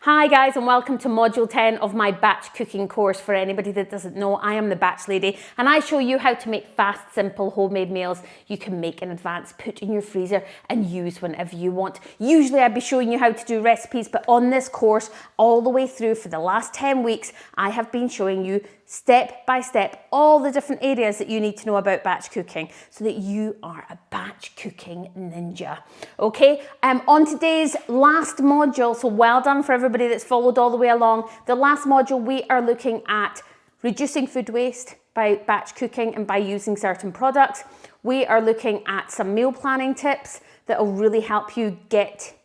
Hi guys, and welcome to module 10 of my batch cooking course. For anybody that doesn't know, I am the batch lady and I show you how to make fast, simple homemade meals you can make in advance, put in your freezer and use whenever you want. Usually I'd be showing you how to do recipes, but on this course all the way through for the last 10 weeks I have been showing you step by step all the different areas that you need to know about batch cooking so that you are a batch cooking ninja. Okay, on today's last module, so well done for everybody that's followed all the way along. The last module we are looking at reducing food waste by batch cooking and by using certain products. We are looking at some meal planning tips that will really help you get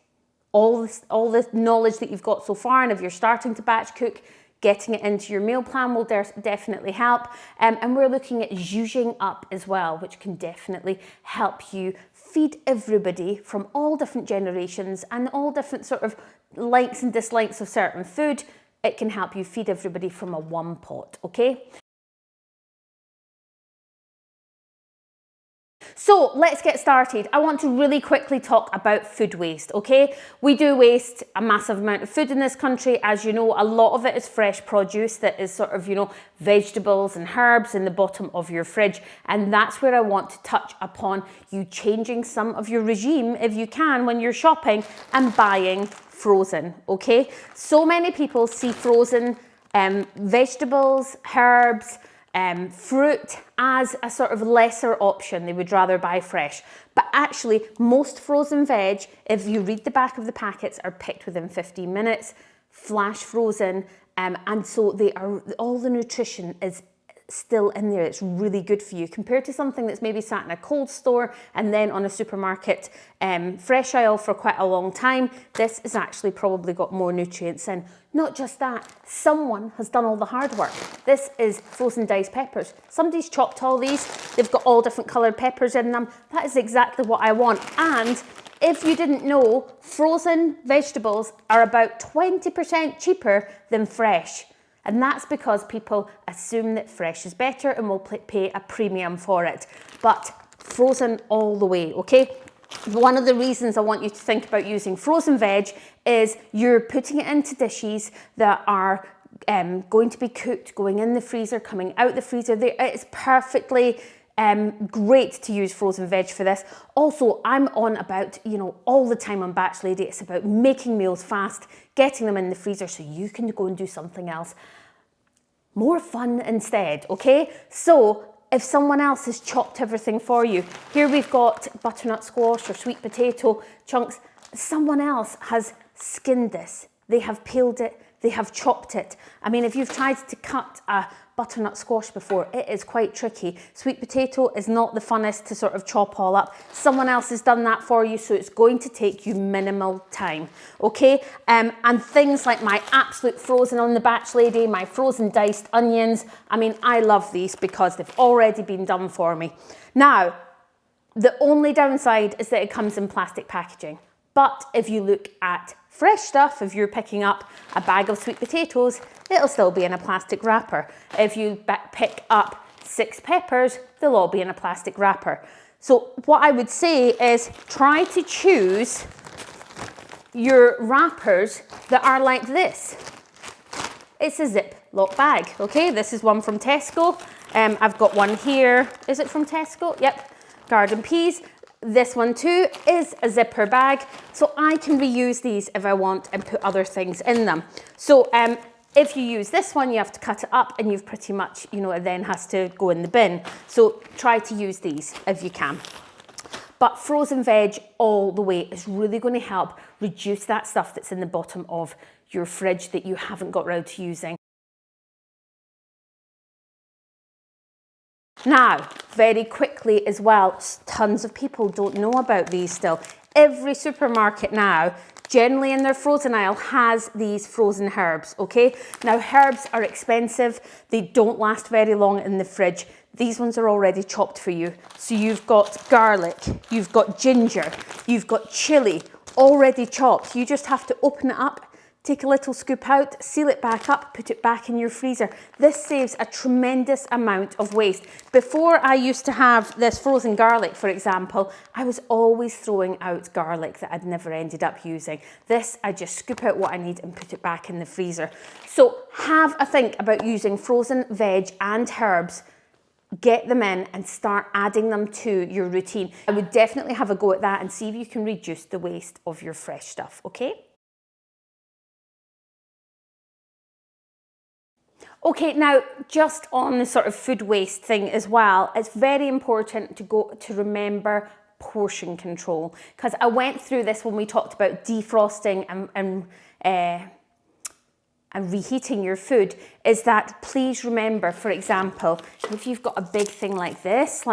all the knowledge that you've got so far, and if you're starting to batch cook, getting it into your meal plan will definitely help. And we're looking at zhuzhing up as well, which can definitely help you feed everybody from all different generations and all different sort of likes and dislikes of certain food. It can help you feed everybody from a one pot, okay? So let's get started. I want to really quickly talk about food waste, okay? We do waste a massive amount of food in this country. As you know, a lot of it is fresh produce that is sort of, vegetables and herbs in the bottom of your fridge. And that's where I want to touch upon you changing some of your regime, if you can, when you're shopping and buying frozen, okay? So many people see frozen vegetables, herbs, fruit as a sort of lesser option. They would rather buy fresh. But actually, most frozen veg, if you read the back of the packets, are picked within 15 minutes, flash frozen, and so they are, all the nutrition is still in there. It's really good for you compared to something that's maybe sat in a cold store and then on a supermarket fresh aisle for quite a long time. This has actually probably got more nutrients in. Not just that, someone has done all the hard work. This is frozen diced peppers. Somebody's chopped all these. They've got all different coloured peppers in them. That is exactly what I want. And if you didn't know, frozen vegetables are about 20% cheaper than fresh. And that's because people assume that fresh is better and will pay a premium for it. But frozen all the way, okay? One of the reasons I want you to think about using frozen veg is you're putting it into dishes that are going to be cooked, going in the freezer, coming out the freezer. It's perfectly great to use frozen veg for this. Also, I'm on about, all the time on Batch Lady, it's about making meals fast, getting them in the freezer so you can go and do something else more fun instead, okay? So if someone else has chopped everything for you, here we've got butternut squash or sweet potato chunks. Someone else has skinned this. They have peeled it, they have chopped it. I mean, if you've tried to cut a butternut squash before, it is quite tricky. Sweet potato is not the funnest to sort of chop all up. Someone else has done that for you, so it's going to take you minimal time, okay? And things like my absolute frozen on the Batch Lady, my frozen diced onions. I mean, I love these because they've already been done for me. Now, the only downside is that it comes in plastic packaging. But if you look at fresh stuff, if you're picking up a bag of sweet potatoes, it'll still be in a plastic wrapper. If you pick up 6 peppers, they'll all be in a plastic wrapper. So what I would say is try to choose your wrappers that are like this. It's a Ziploc bag, okay? This is one from Tesco. I've got one here. Is it from Tesco? Yep, Garden Peas. This one too is a zipper bag, so I can reuse these if I want and put other things in them. So if you use this one, you have to cut it up and you've pretty much, it then has to go in the bin. So try to use these if you can. But frozen veg all the way is really going to help reduce that stuff that's in the bottom of your fridge that you haven't got round to using. Now, very quickly as well, tons of people don't know about these still. Every supermarket now, generally in their frozen aisle, has these frozen herbs, okay? Now, herbs are expensive. They don't last very long in the fridge. These ones are already chopped for you. So you've got garlic, you've got ginger, you've got chili, already chopped. You just have to open it up, take a little scoop out, seal it back up, put it back in your freezer. This saves a tremendous amount of waste. Before I used to have this frozen garlic, for example, I was always throwing out garlic that I'd never ended up using. This, I just scoop out what I need and put it back in the freezer. So have a think about using frozen veg and herbs. Get them in and start adding them to your routine. I would definitely have a go at that and see if you can reduce the waste of your fresh stuff, okay? Okay, now just on the sort of food waste thing as well, it's very important to remember portion control, because I went through this when we talked about defrosting and reheating your food, is that please remember, for example, if you've got a big thing like this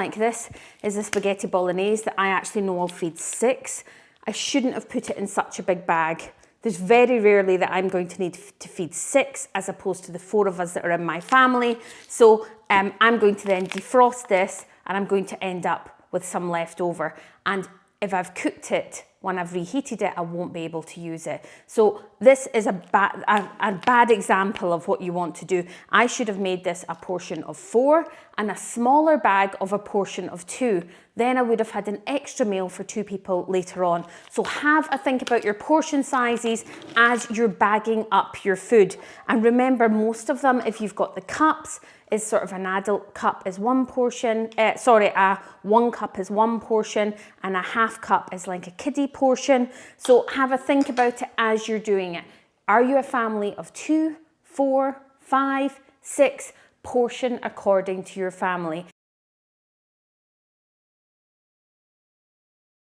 is a spaghetti bolognese that I actually know I'll feed 6. I shouldn't have put it in such a big bag. There's very rarely that I'm going to need to feed 6 as opposed to the 4 of us that are in my family. So I'm going to then defrost this and I'm going to end up with some left over. And if I've cooked it, when I've reheated it, I won't be able to use it. So this is a bad example of what you want to do. I should have made this a portion of 4 and a smaller bag of a portion of 2. Then I would have had an extra meal for 2 people later on. So have a think about your portion sizes as you're bagging up your food. And remember, most of them, if you've got the cups, is sort of an adult cup is 1 portion, 1 cup is 1 portion and a half cup is like a kiddie portion. So have a think about it as you're doing it. Are you a family of 2, 4, 5, 6? Portion according to your family.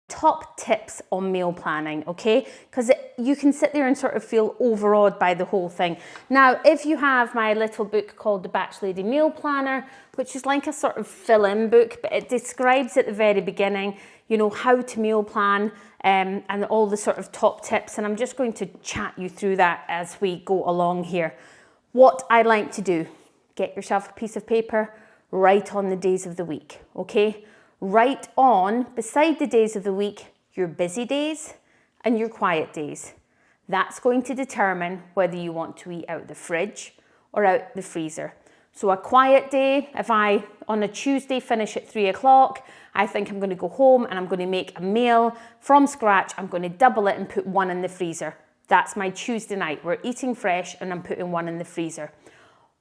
Top tips on meal planning, okay? Because you can sit there and sort of feel overawed by the whole thing. Now, if you have my little book called The Batch Lady Meal Planner, which is like a sort of fill-in book, but it describes at the very beginning, you know, how to meal plan and all the sort of top tips. And I'm just going to chat you through that as we go along here. What I like to do, get yourself a piece of paper, write on the days of the week, okay? Write on, beside the days of the week, your busy days and your quiet days. That's going to determine whether you want to eat out the fridge or out the freezer. So a quiet day, if I, on a Tuesday, finish at 3 o'clock, I think I'm going to go home and I'm going to make a meal from scratch. I'm going to double it and put 1 in the freezer. That's my Tuesday night. We're eating fresh and I'm putting 1 in the freezer.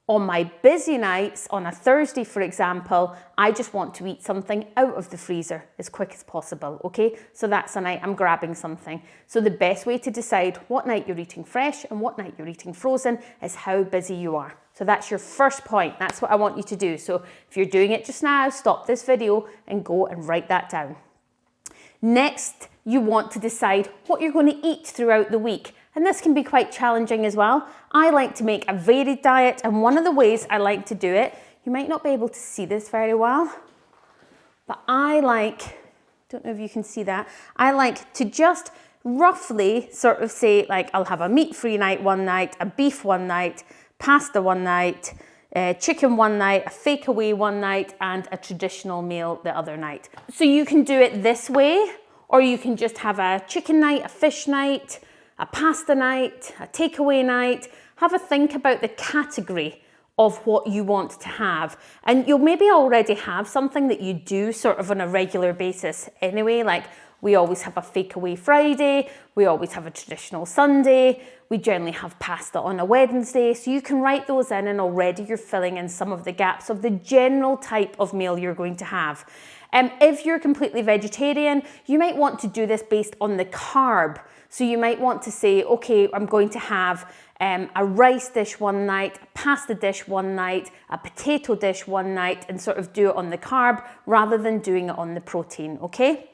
On my busy nights, on a Thursday, for example, I just want to eat something out of the freezer as quick as possible, okay? So that's a night I'm grabbing something. So the best way to decide what night you're eating fresh and what night you're eating frozen is how busy you are. So that's your first point. That's what I want you to do. So if you're doing it just now, stop this video and go and write that down. Next, you want to decide what you're going to eat throughout the week. And this can be quite challenging as well. I like to make a varied diet, and one of the ways I like to do it, you might not be able to see this very well, but I like, don't know if you can see that, I like to just roughly sort of say, like, I'll have a meat-free night one night, a beef one night, pasta one night, chicken one night, a fake away one night, and a traditional meal the other night. So you can do it this way, or you can just have a chicken night, a fish night, a pasta night, a takeaway night. Have a think about the category of what you want to have. And you'll maybe already have something that you do sort of on a regular basis anyway, like we always have a fake away Friday, we always have a traditional Sunday, we generally have pasta on a Wednesday. So you can write those in and already you're filling in some of the gaps of the general type of meal you're going to have. If you're completely vegetarian, you might want to do this based on the carb. So you might want to say, okay, I'm going to have a rice dish one night, a pasta dish one night, a potato dish one night, and sort of do it on the carb rather than doing it on the protein, okay?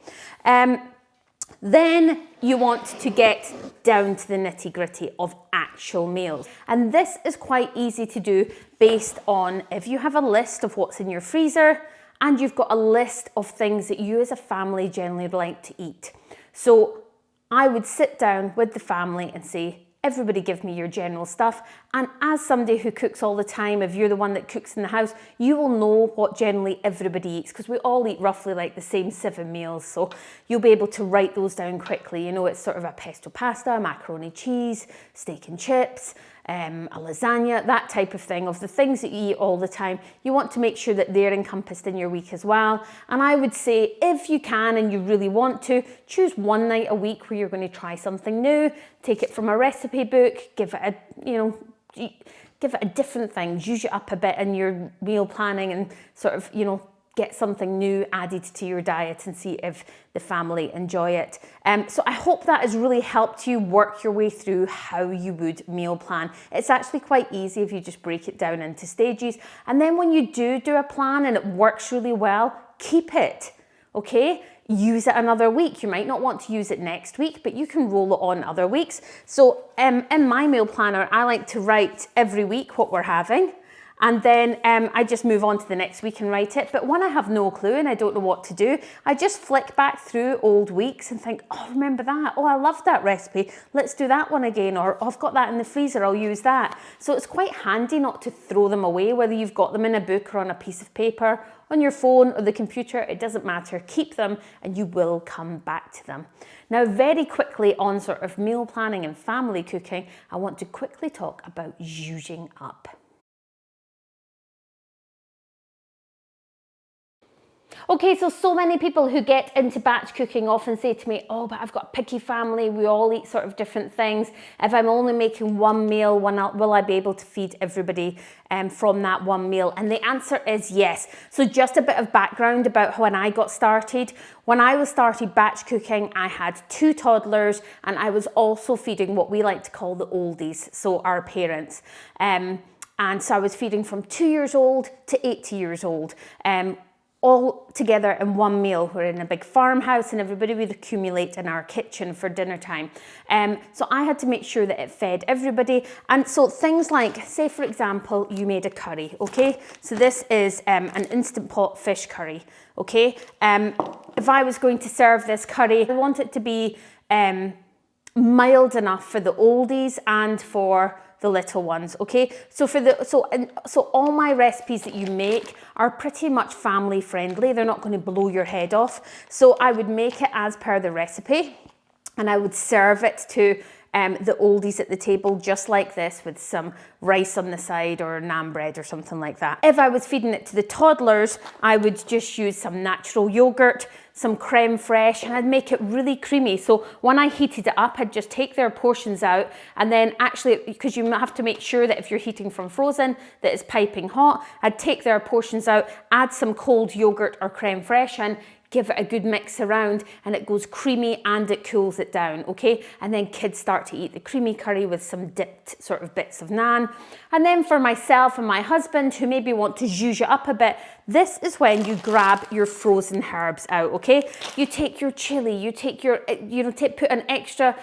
Then you want to get down to the nitty-gritty of actual meals. And this is quite easy to do based on if you have a list of what's in your freezer and you've got a list of things that you as a family generally like to eat. So I would sit down with the family and say, everybody give me your general stuff. And as somebody who cooks all the time, if you're the one that cooks in the house, you will know what generally everybody eats, because we all eat roughly like the same 7 meals. So you'll be able to write those down quickly. You know, it's sort of a pesto pasta, macaroni cheese, steak and chips, a lasagna, that type of thing, of the things that you eat all the time. You want to make sure that they're encompassed in your week as well. And I would say, if you can and you really want to, choose one night a week where you're going to try something new, take it from a recipe book, give it a different thing, use it up a bit in your meal planning, and sort of, get something new added to your diet and see if the family enjoy it. So I hope that has really helped you work your way through how you would meal plan. It's actually quite easy if you just break it down into stages. And then when you do a plan and it works really well, keep it, okay? Use it another week. You might not want to use it next week, but you can roll it on other weeks. So in my meal planner, I like to write every week what we're having. And then I just move on to the next week and write it. But when I have no clue and I don't know what to do, I just flick back through old weeks and think, oh, remember that? Oh, I love that recipe. Let's do that one again. Or, oh, I've got that in the freezer, I'll use that. So it's quite handy not to throw them away, whether you've got them in a book or on a piece of paper, on your phone or the computer, it doesn't matter. Keep them and you will come back to them. Now, very quickly on sort of meal planning and family cooking, I want to quickly talk about zhuzhing up. Okay, so many people who get into batch cooking often say to me, oh, but I've got a picky family, we all eat sort of different things. If I'm only making one meal, will I be able to feed everybody from that one meal? And the answer is yes. So just a bit of background about when I got started. When I was started batch cooking, I had 2 toddlers and I was also feeding what we like to call the oldies, so our parents. And so I was feeding from 2 years old to 80 years old. All together in one meal. We're in a big farmhouse and everybody would accumulate in our kitchen for dinner time. So I had to make sure that it fed everybody. And so things like, say for example, you made a curry, okay? So this is an Instant Pot fish curry, okay? If I was going to serve this curry, I want it to be mild enough for the oldies and for the little ones, okay? So all my recipes that you make are pretty much family friendly. They're not going to blow your head off. So I would make it as per the recipe and I would serve it to the oldies at the table just like this, with some rice on the side or naan bread or something like that. If I was feeding it to the toddlers, I would just use some natural yogurt, some creme fraiche, and I'd make it really creamy. So when I heated it up, I'd just take their portions out, and then actually, because you have to make sure that if you're heating from frozen, that it's piping hot, I'd take their portions out, add some cold yogurt or creme fraiche in, give it a good mix around, and it goes creamy and it cools it down, okay? And then kids start to eat the creamy curry with some dipped sort of bits of naan. And then for myself and my husband, who maybe want to zhuzh it up a bit, this is when you grab your frozen herbs out, okay? You take your chili, you take your, put an extra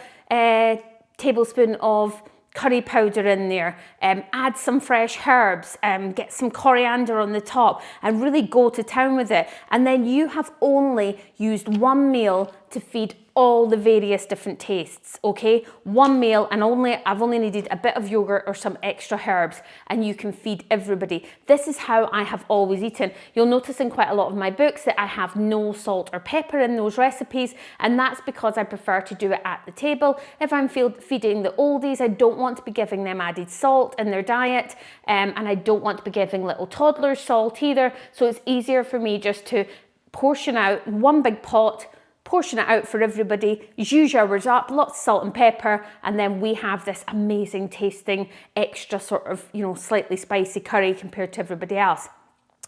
tablespoon of curry powder in there, add some fresh herbs, get some coriander on the top, and really go to town with it. And then you have only used one meal to feed all the various different tastes, okay? One meal, and I've only needed a bit of yogurt or some extra herbs, and you can feed everybody. This is how I have always eaten. You'll notice in quite a lot of my books that I have no salt or pepper in those recipes, and that's because I prefer to do it at the table. If I'm feeding the oldies, I don't want to be giving them added salt in their diet, and I don't want to be giving little toddlers salt either, so it's easier for me just to portion out one big pot, portion it out for everybody, zhuzh ours up, lots of salt and pepper, and then we have this amazing tasting, extra sort of, slightly spicy curry compared to everybody else.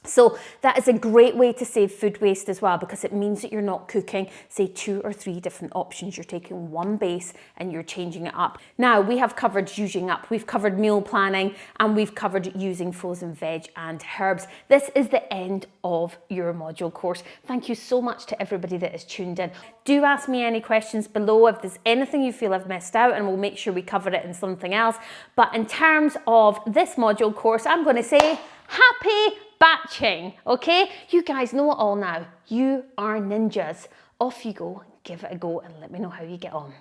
So that is a great way to save food waste as well, because it means that you're not cooking, say, 2 or 3 different options. You're taking one base and you're changing it up. Now, we have covered zhuzhing up, we've covered meal planning, and we've covered using frozen veg and herbs. This is the end of your module course. Thank you so much to everybody that has tuned in. Do ask me any questions below if there's anything you feel I've missed out, and we'll make sure we cover it in something else. But in terms of this module course, I'm going to say happy batching, okay? You guys know it all now. You are ninjas. Off you go, give it a go, and let me know how you get on.